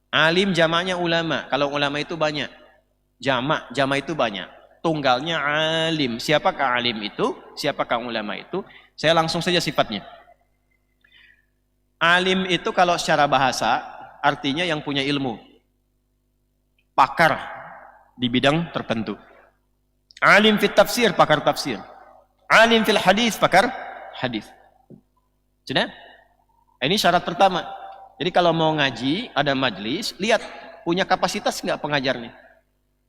Alim jamaknya ulama. Kalau ulama itu banyak. Jamak itu banyak. Tunggalnya alim. Siapakah alim itu? Siapakah ulama itu? Saya langsung saja sifatnya. Alim itu kalau secara bahasa artinya yang punya ilmu. Pakar di bidang tertentu. Alim fit tafsir, pakar tafsir. Alim fil hadis, pakar hadis. Sudah? Ini syarat pertama. Jadi kalau mau ngaji, ada majlis, lihat punya kapasitas enggak pengajarnya.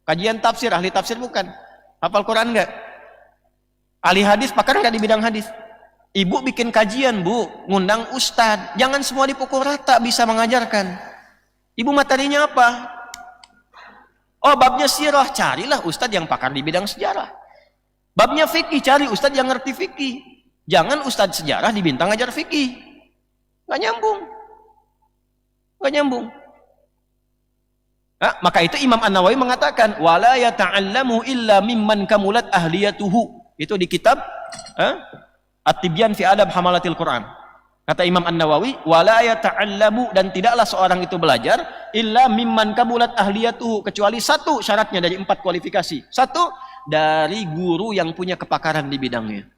Kajian tafsir, ahli tafsir bukan. Hafal Quran enggak? Ahli hadis, pakar enggak di bidang hadis? Ibu bikin kajian, Bu, ngundang ustad. Jangan semua dipukul rata bisa mengajarkan. Ibu materinya apa? Oh, babnya sirah, carilah ustad yang pakar di bidang sejarah. Babnya fikih, cari ustad yang ngerti fikih. Jangan ustad sejarah di bintang ngajar fikih. Enggak nyambung. Enggak nyambung. Nah, maka itu Imam An-Nawawi mengatakan wala yata'allamu illa mimman kamulat ahliyatuhu. Itu di kitab At-Tibyan fi Adab Hamalatil Quran. Kata Imam An-Nawawi wala yata'allamu, dan tidaklah seorang itu belajar illa mimman kamulat ahliyatuhu, kecuali satu syaratnya dari 4 kualifikasi. Satu, dari guru yang punya kepakaran di bidangnya.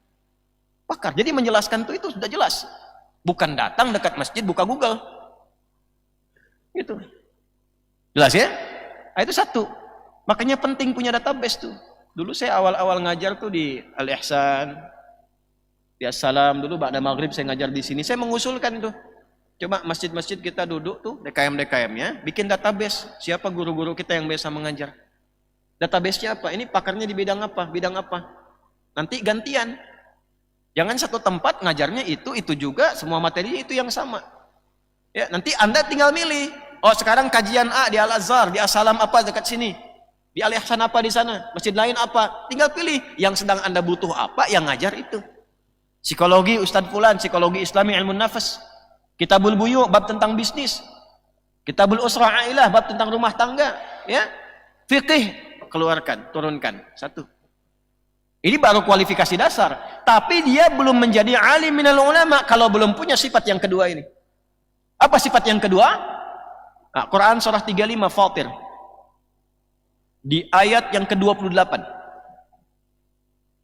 Pakar. Jadi menjelaskan itu sudah jelas. Bukan datang dekat masjid buka Google. Gitu. Jelas ya? Nah, itu satu. Makanya penting punya database tuh. Dulu saya awal-awal ngajar tuh di Al-Ihsan, di As-Salam, dulu ba'da maghrib saya ngajar di sini. Saya mengusulkan tuh. Coba masjid-masjid kita duduk tuh, DKM-DKM-nya, bikin database. Siapa guru-guru kita yang biasa mengajar? Database-nya apa? Ini pakarnya di bidang apa? Bidang apa? Nanti gantian. Jangan satu tempat ngajarnya itu juga, semua materinya itu yang sama. Ya, nanti Anda tinggal milih. Oh, sekarang kajian A di Al-Azhar, di As-Salam apa dekat sini? Di Al-Ihsan apa di sana? Masjid lain apa? Tinggal pilih yang sedang Anda butuh apa, yang ngajar itu. Psikologi Ustadz Fulan, psikologi Islami ilmu nafas. Kitabul Buyu bab tentang bisnis. Kitabul Usra Ailah bab tentang rumah tangga, ya. Fikih keluarkan, turunkan. Satu. Ini baru kualifikasi dasar, tapi dia belum menjadi alim minal ulama kalau belum punya sifat yang kedua ini. Apa sifat yang kedua? Nah, Quran surah 35 Fatir. Di ayat yang ke-28.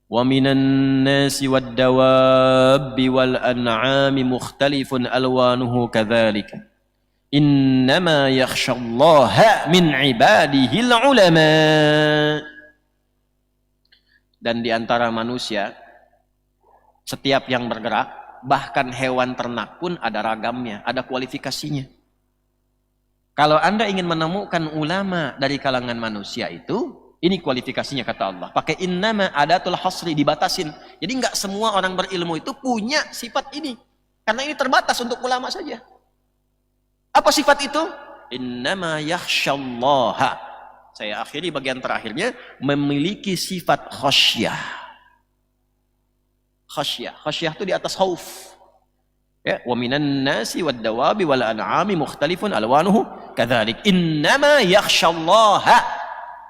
Wa minan nasi wad dawabi wal an'ami mukhtalifun alwanuhu kadzalika. Innama yakhshallaha min ibadihil ulama. Dan di antara manusia, setiap yang bergerak, bahkan hewan ternak pun ada ragamnya, ada kualifikasinya. Kalau Anda ingin menemukan ulama dari kalangan manusia itu, ini kualifikasinya kata Allah. Pakai innama adatul hasri, dibatasin. Jadi enggak semua orang berilmu itu punya sifat ini. Karena ini terbatas untuk ulama saja. Apa sifat itu? Innama yakhsyallaha. Saya akhiri bagian terakhirnya, memiliki sifat khasyah. Khasyah itu di atas khauf. Ya, wa minan nasi wad dawabi wal an'ami mukhtalifun alwanuhu kadzalik. Innama yakhsyallaha.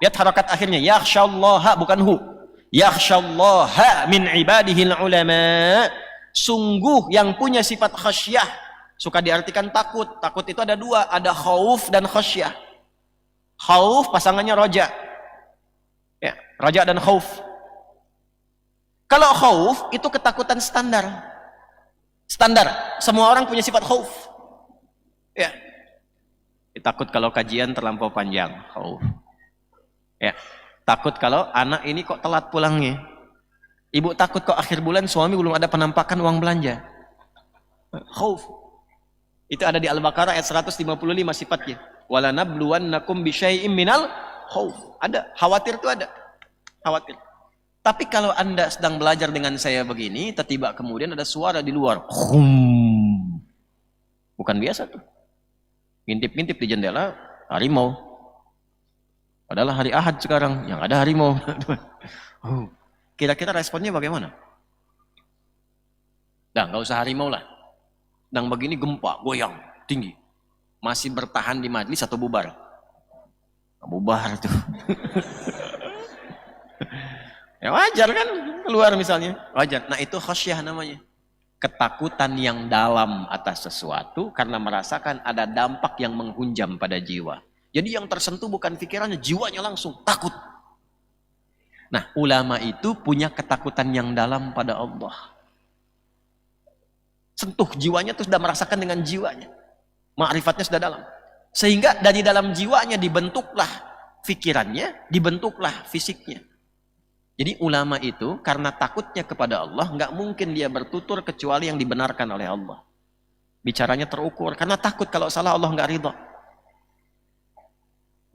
Lihat harakat akhirnya, yakhsyallaha bukan hu. Yakhsyallaha min ibadihil ulama. Sungguh yang punya sifat khasyah. Suka diartikan takut. Takut itu ada dua, ada khauf dan khasyah. Khauf pasangannya roja. Ya, roja dan khauf. Kalau khauf itu ketakutan standar. Standar, semua orang punya sifat khauf. Ya. Takut kalau kajian terlampau panjang, khauf. Ya. Takut kalau anak ini kok telat pulangnya. Ibu takut kok akhir bulan suami belum ada penampakan uang belanja. Khauf. Itu ada di Al-Baqarah ayat 155 sifatnya. Wala nabluwannakum bisyai'im minal khauf. Ada, khawatir itu ada. Khawatir. Tapi kalau Anda sedang belajar dengan saya begini, tiba-tiba kemudian ada suara di luar. Bukan biasa tuh. Ngintip-ngintip di jendela, harimau. Padahal hari Ahad sekarang, yang ada harimau. Kira-kira responnya bagaimana? Nah, nggak usah harimau lah. Sedang begini gempa, goyang, tinggi. Masih bertahan di majlis atau bubar? Bubar tuh. Ya wajar kan keluar misalnya, wajar. Nah itu khasyah namanya. ketakutan yang dalam atas sesuatu karena merasakan ada dampak yang menghunjam pada jiwa. Jadi yang tersentuh bukan pikirannya, jiwanya langsung takut. Nah, ulama itu punya ketakutan yang dalam pada Allah. Sentuh jiwanya itu sudah merasakan dengan jiwanya. Ma'rifatnya sudah dalam. Sehingga dari dalam jiwanya dibentuklah pikirannya, dibentuklah fisiknya. Jadi ulama itu karena takutnya kepada Allah, nggak mungkin dia bertutur kecuali yang dibenarkan oleh Allah. Bicaranya terukur, karena takut kalau salah Allah nggak ridho.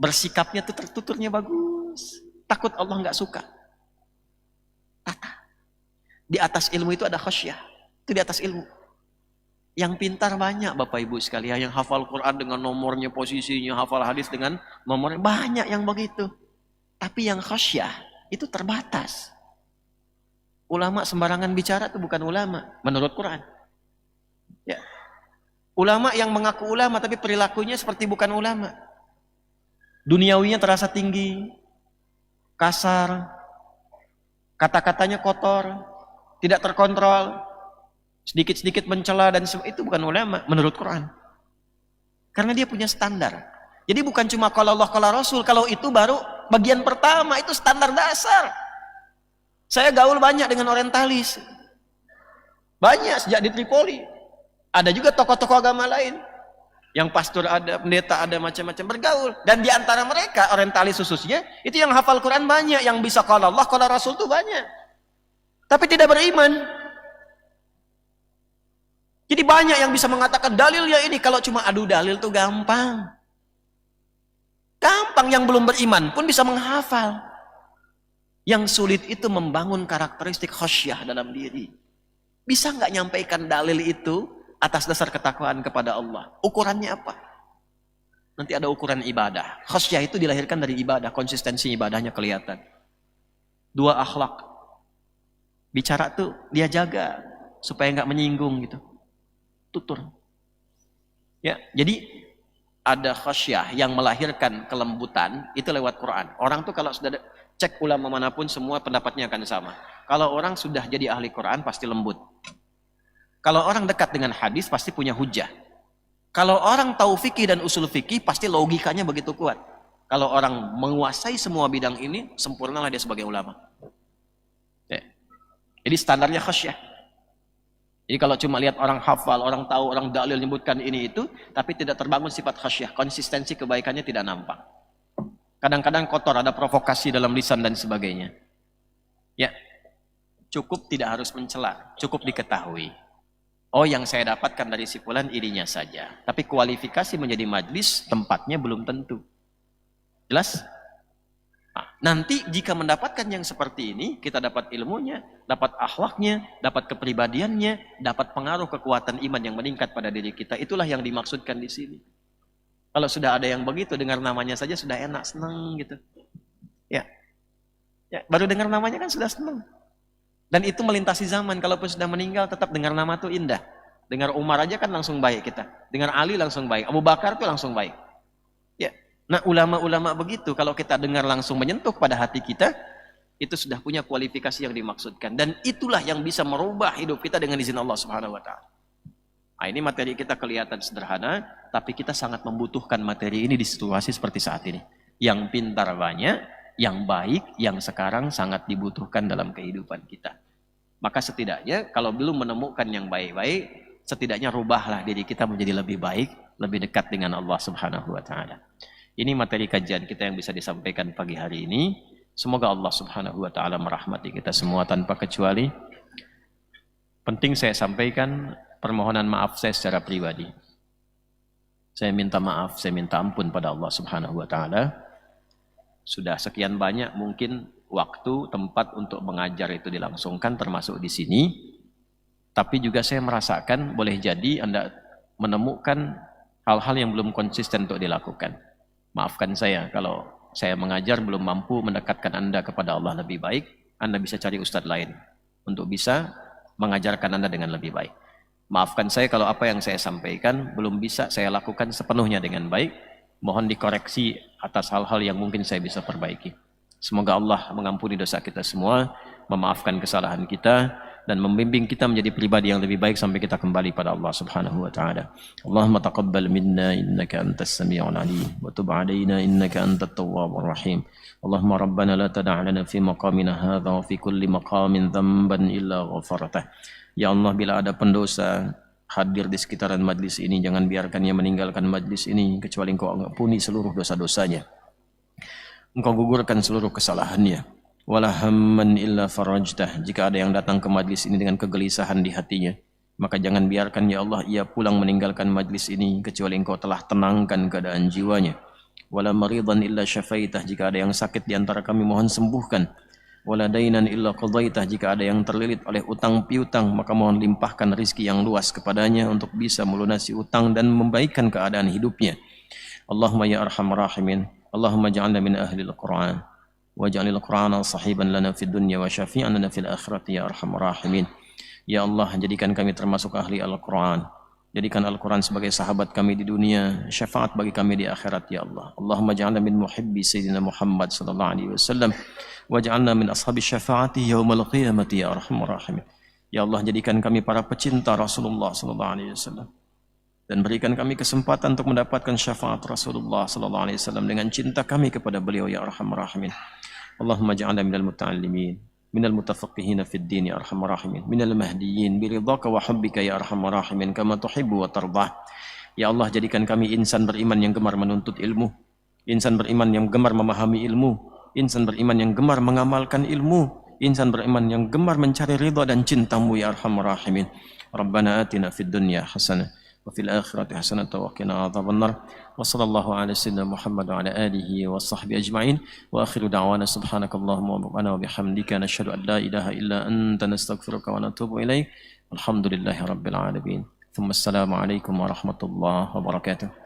Bersikapnya tuh tertuturnya bagus, takut Allah nggak suka. Tata. Di atas ilmu itu ada khasyah, itu di atas ilmu. Yang pintar banyak Bapak Ibu sekalian, yang hafal Quran dengan nomornya, posisinya, hafal hadis dengan nomornya, banyak yang begitu. Tapi yang khasyah itu terbatas. Ulama sembarangan bicara itu bukan ulama menurut Quran. Ya. Ulama yang mengaku ulama tapi perilakunya seperti bukan ulama. Duniawinya terasa tinggi, kasar, kata-katanya kotor, tidak terkontrol, sedikit-sedikit mencela dan itu bukan ulama menurut Quran. Karena dia punya standar. Jadi bukan cuma kalau Allah kalau Rasul, kalau itu baru bagian pertama, itu standar dasar. Saya gaul banyak dengan orientalis. Banyak sejak di Tripoli. Ada juga tokoh-tokoh agama lain. Yang pastor ada, pendeta ada, macam-macam bergaul. Dan di antara mereka, orientalis khususnya, itu yang hafal Quran banyak. Yang bisa kalau Allah, kalau Rasul itu banyak. Tapi tidak beriman. Jadi banyak yang bisa mengatakan dalilnya ini. Kalau cuma adu dalil itu gampang. Gampang, yang belum beriman pun bisa menghafal. Yang sulit itu membangun karakteristik khasyah dalam diri. Bisa nggak nyampaikan dalil itu atas dasar ketakwaan kepada Allah? Ukurannya apa? Nanti ada ukuran ibadah. Khasyah itu dilahirkan dari ibadah, konsistensi ibadahnya kelihatan. 2, akhlak. Bicara tuh dia jaga supaya nggak menyinggung gitu. Tutur. Ya, jadi ada khasyah yang melahirkan kelembutan itu lewat Quran. Orang tuh kalau sudah cek ulama manapun semua pendapatnya akan sama. Kalau orang sudah jadi ahli Quran pasti lembut. Kalau orang dekat dengan hadis pasti punya hujah. Kalau orang tahu fikih dan usul fikih pasti logikanya begitu kuat. Kalau orang menguasai semua bidang ini, sempurnalah dia sebagai ulama. Ya. Jadi standarnya khasyah. Jadi kalau cuma lihat orang hafal, orang tahu, orang dalil menyebutkan ini itu, tapi tidak terbangun sifat khasyah, konsistensi kebaikannya tidak nampak. Kadang-kadang kotor, ada provokasi dalam lisan dan sebagainya. Ya, cukup tidak harus mencela, cukup diketahui. Oh, yang saya dapatkan dari si fulan ininya saja. Tapi kualifikasi menjadi majlis, tempatnya belum tentu. Jelas? Nah, nanti jika mendapatkan yang seperti ini, kita dapat ilmunya, dapat akhlaknya, dapat kepribadiannya, dapat pengaruh kekuatan iman yang meningkat pada diri kita. Itulah yang dimaksudkan di sini. Kalau sudah ada yang begitu, dengar namanya saja sudah enak, senang gitu. Ya, baru dengar namanya kan sudah senang. Dan itu melintasi zaman. Kalaupun sudah meninggal, tetap dengar nama itu indah. Dengar Umar aja kan langsung baik kita. Dengar Ali langsung baik. Abu Bakar itu langsung baik. Ya. Nah, ulama-ulama begitu, kalau kita dengar langsung menyentuh pada hati kita, itu sudah punya kualifikasi yang dimaksudkan. Dan itulah yang bisa merubah hidup kita dengan izin Allah Subhanahu wa Ta'ala. Nah, ini materi kita kelihatan sederhana, tapi kita sangat membutuhkan materi ini di situasi seperti saat ini. Yang pintar banyak, yang baik, yang sekarang sangat dibutuhkan dalam kehidupan kita. Maka setidaknya, kalau belum menemukan yang baik-baik, setidaknya rubahlah diri kita menjadi lebih baik, lebih dekat dengan Allah Subhanahu wa Ta'ala. Ini materi kajian kita yang bisa disampaikan pagi hari ini. Semoga Allah Subhanahu wa Ta'ala merahmati kita semua tanpa kecuali. Penting saya sampaikan permohonan maaf saya secara pribadi. Saya minta maaf, saya minta ampun pada Allah Subhanahu wa Ta'ala. Sudah sekian banyak mungkin waktu, tempat untuk mengajar itu dilangsungkan termasuk di sini. Tapi juga saya merasakan boleh jadi Anda menemukan hal-hal yang belum konsisten untuk dilakukan. Maafkan saya kalau saya mengajar belum mampu mendekatkan Anda kepada Allah lebih baik. Anda bisa cari ustadz lain untuk bisa mengajarkan Anda dengan lebih baik. Maafkan saya kalau apa yang saya sampaikan belum bisa saya lakukan sepenuhnya dengan baik. Mohon dikoreksi atas hal-hal yang mungkin saya bisa perbaiki. Semoga Allah mengampuni dosa kita semua, memaafkan kesalahan kita, dan membimbing kita menjadi pribadi yang lebih baik sampai kita kembali pada Allah Subhanahu wa taala. Allahumma taqabbal minna innaka antas samiul alim wa tub alaina innaka antat tawwabur rahim. Allahumma rabbana la tada' lana fi maqamina hadha wa fi kulli maqamin dhanban illa ghafartah. Ya Allah, bila ada pendosa hadir di sekitaran majlis ini, jangan biarkan ia meninggalkan majlis ini kecuali Engkau ampuni seluruh dosa-dosanya. Engkau gugurkan seluruh kesalahannya. Wala hamman illa farajtah. Jika ada yang datang ke majlis ini dengan kegelisahan di hatinya, maka jangan biarkan ya Allah ia pulang meninggalkan majlis ini kecuali Engkau telah tenangkan keadaan jiwanya. Wala maridan illa syafaitah. Jika ada yang sakit di antara kami, mohon sembuhkan. Wala dainan illa qadaitah. Jika ada yang terlilit oleh utang piutang, maka mohon limpahkan rizki yang luas kepadanya untuk bisa melunasi utang dan membaikkan keadaan hidupnya. Allahumma ya arhamar rahimin, Allahumma ja'alna min ahlil Qur'an waj'alil Qur'ana sahiban lana fid dunya wa syafi'an lana fil akhirati ya arhamar rahimin. Ya Allah, jadikan kami termasuk ahli Al-Qur'an. Jadikan Al-Quran sebagai sahabat kami di dunia, syafaat bagi kami di akhirat ya Allah. Allahumma ja'alna min muhibbi Sayyidina Muhammad sallallahu alaihi wasallam waj'alna min ashabi syafaati yaumal qiyamati ya arhamar rahimin. Ya Allah, jadikan kami para pecinta Rasulullah sallallahu alaihi wasallam dan berikan kami kesempatan untuk mendapatkan syafaat Rasulullah sallallahu alaihi wasallam dengan cinta kami kepada beliau ya arhamar rahimin. Allahumma ja'alna minal muta'allimin minal mutafaqqihin fid din ya arhamar rahimin, minal mahdiyyin biridhaka wa hubbika ya arhamar rahimin kama tuhibbu wa tardah. Ya Allah, jadikan kami insan beriman yang gemar menuntut ilmu, insan beriman yang gemar memahami ilmu, insan beriman yang gemar mengamalkan ilmu, insan beriman yang gemar mencari ridha dan cintamu ya arhamar rahimin. Rabbana atina fid dunya hasanah wa fil akhirati hasanah wa qina adzabannar. Wa sallallahu ala sayyidina Muhammad wa ala alihi wa sahbihi ajma'in. Wa akhiru da'wana subhanakallahumma wa bihamdika nashhadu an la ilaha illa anta nastaghfiruka wa natubu ilaik. Alhamdulillahi rabbil alamin. Thumma assalamu alaikum warahmatullahi wabarakatuh.